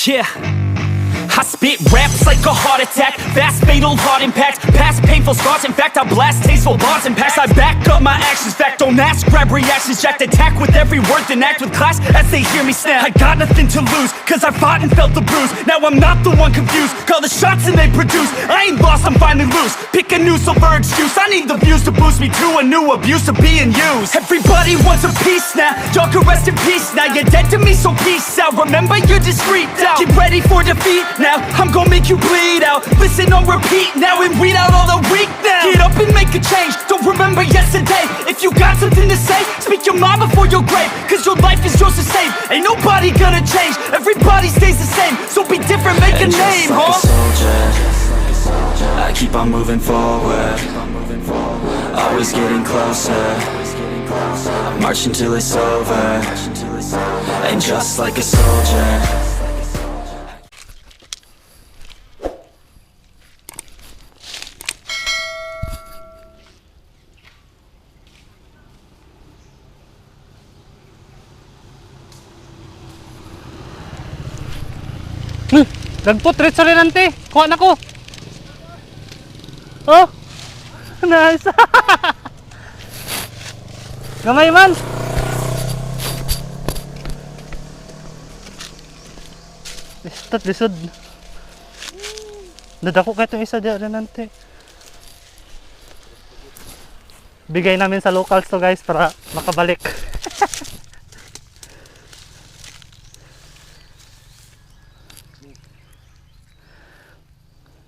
Yeah, I spit raps like a heart attack, fast fatal heart impact, past painful scars, in fact I blast tasteful bars and packs. I back up my actions, fact don't ask, grab reactions, jacked attack with every word, then act with class as they hear me snap. I got nothing to lose, cause I fought and felt the bruise, now I'm not the one confused, call the shots and they produce, I ain't lost, I'm finally loose, pick a new silver excuse, I need the views to boost me to a new abuse of being used. Everybody wants a piece now, y'all can rest in peace now, you're dead to me so peace out, remember you're discreet out, get ready for defeat now, I'm gonna make you bleed out, listen on repeat now and weed out all the weak now. Get up and make a change, don't remember yesterday, if you got something to say, speak your mind before your grave, cause your life is yours to save, ain't nobody gonna change, everybody stays the same, so be different, make a name, like huh? a soldier, I keep on moving forward, always getting closer, I march until it's over, and just like a soldier. Nagput, rin sa rinante. Kuha na ko. Oh. Nice. Gamay man. Istot, lisod. Nadako ka itong isa dyan rinante. Bigay namin sa locals to guys para makabalik.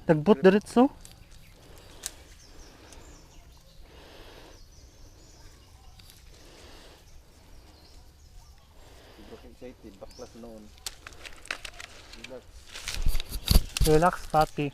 Nagbut diretso. Relax, papi.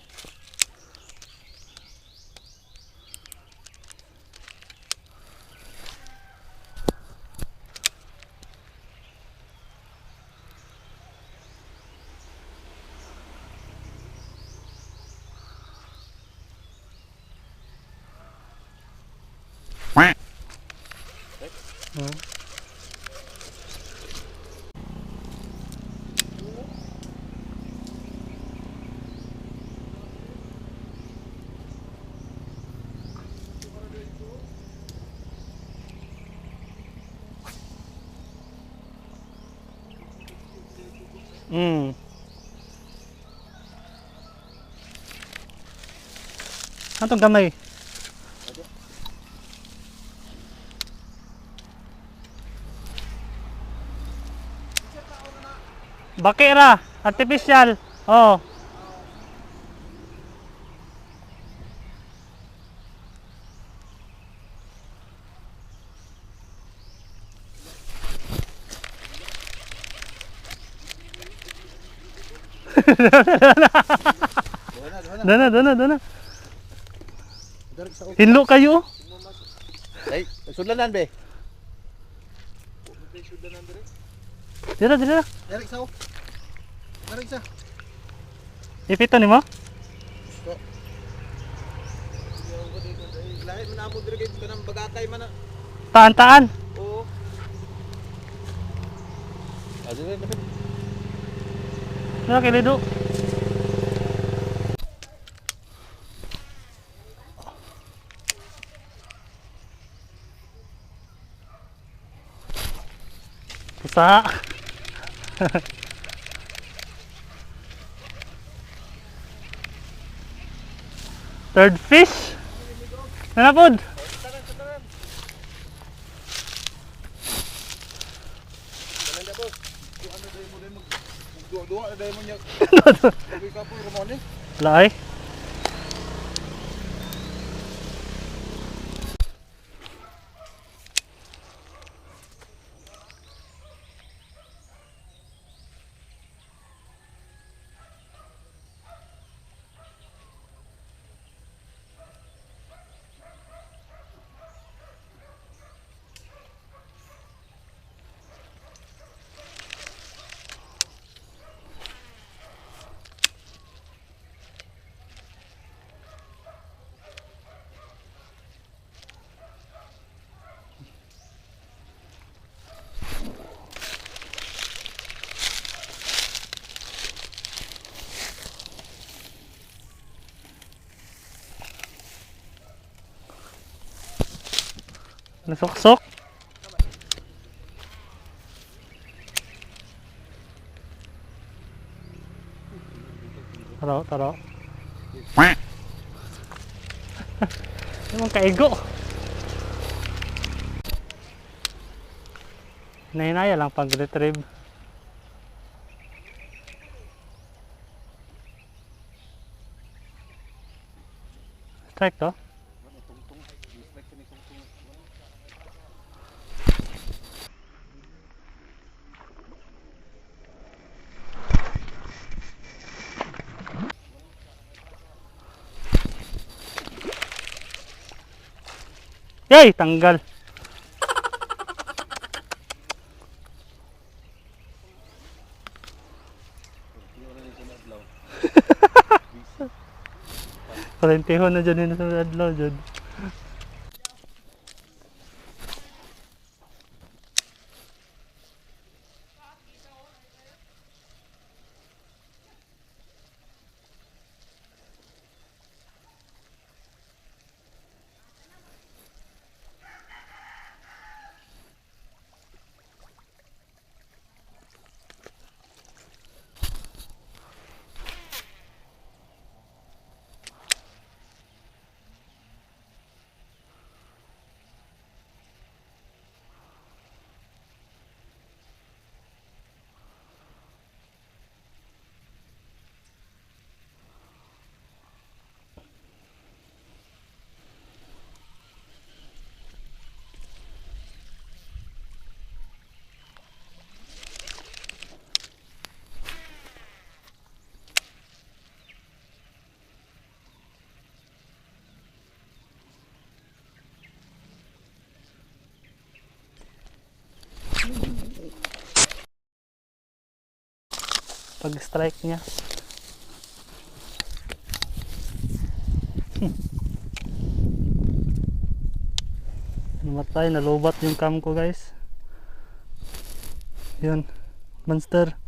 Antong gamay? Bakira, artificial. Oh. Dana. Hinlo kayo. Ay, sudlanan be. Dira. Erik sa. Erik sa. Ipito nimo? Lahi man amo dire kay kanang bagatay man na. Taan. Oo. Adire dapat. Dira kay lido. Pusa. Third fish. Nanapod. Dua ada mo niya. Ka po Ramon. Lai. Nasuksok. Taro, taro. Yung kaigo. Nahinaya lang pag-retrieve. Strike to. Yay! Tanggal. Parentihon na dyan yun sa adlaw dyan. Pag-strike niya. Namatay, nalubat yung cam ko guys. Yun, monster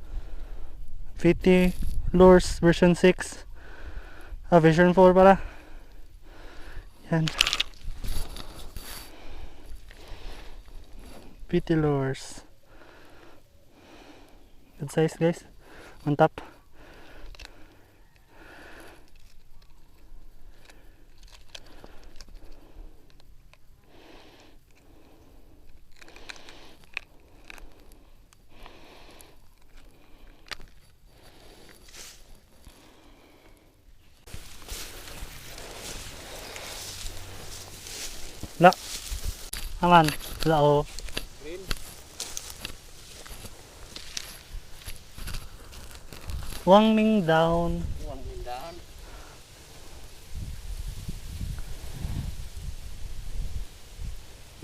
VT lures version 6. Version 4 pala. Yan, VT lures. Good size guys. On top. La. Aman. La o. Wang Ming down.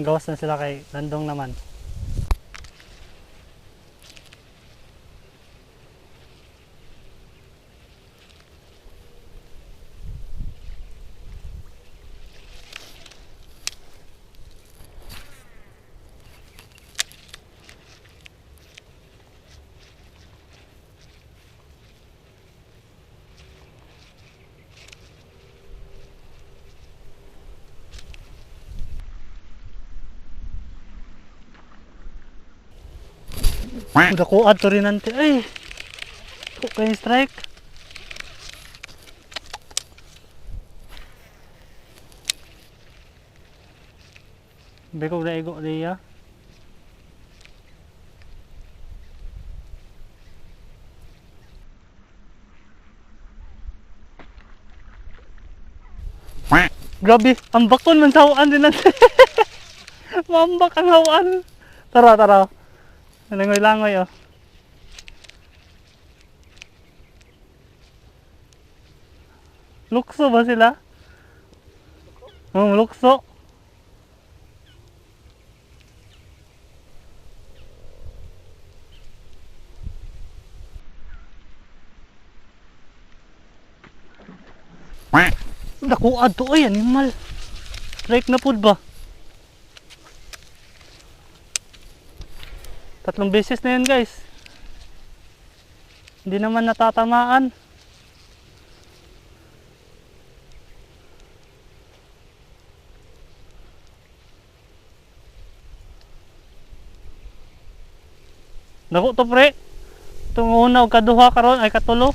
Gawas na sila kay Landong naman. Udah kuat to rin nanti. Ay! Kok kayo strike? Beko udah ego dia. Grabe, ang bakon man sa hawaan din nanti. Mambak ang hawaan. Tara, tara. Langoy-langoy oh. Lukso ba sila? Lukso. Nakuad to ay animal. Strike na pud ba? 3 beses na yun guys. Hindi naman natatamaan. Dako to pre. Itong una o kaduha karon ay katulo.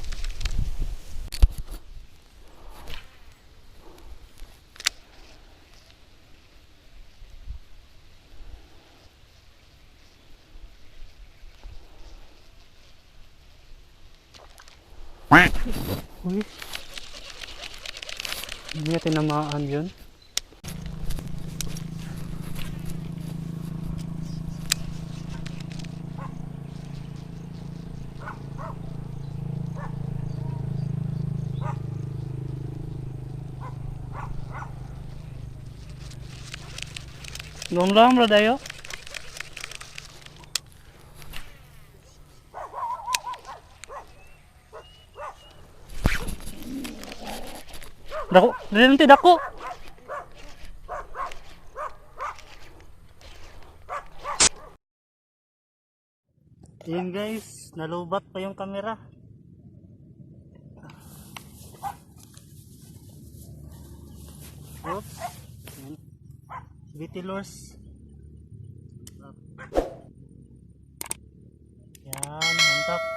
Uy. Hindi niya tinamaan yun. Long lang bro dayo. Dako, nanti dako. Yan guys, nalubat pa yung camera. Oops. Yan. Bitilors. Yan, mantap.